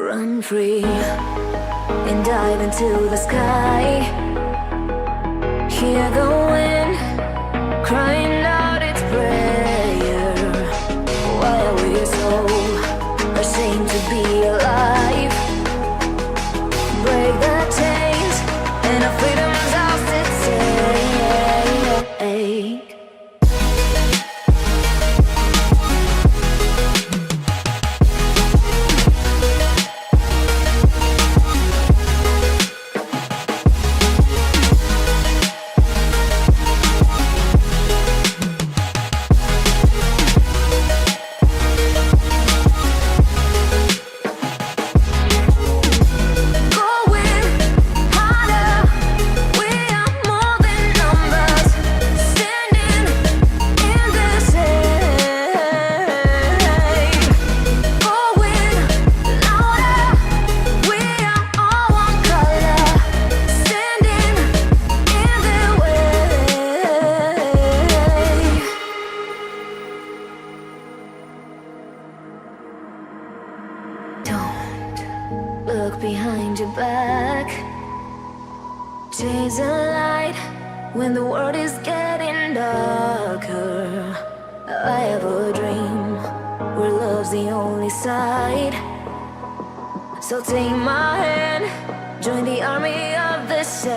Run free and dive into the sky. Hear the wind crying out its prayer. Why are we so ashamed to be alive? Break the chains and our freedom's ours to take. Look behind your back. Chase a light when the world is getting darker. I have a dream where love's the only side. So take my hand, join the army of the shadows.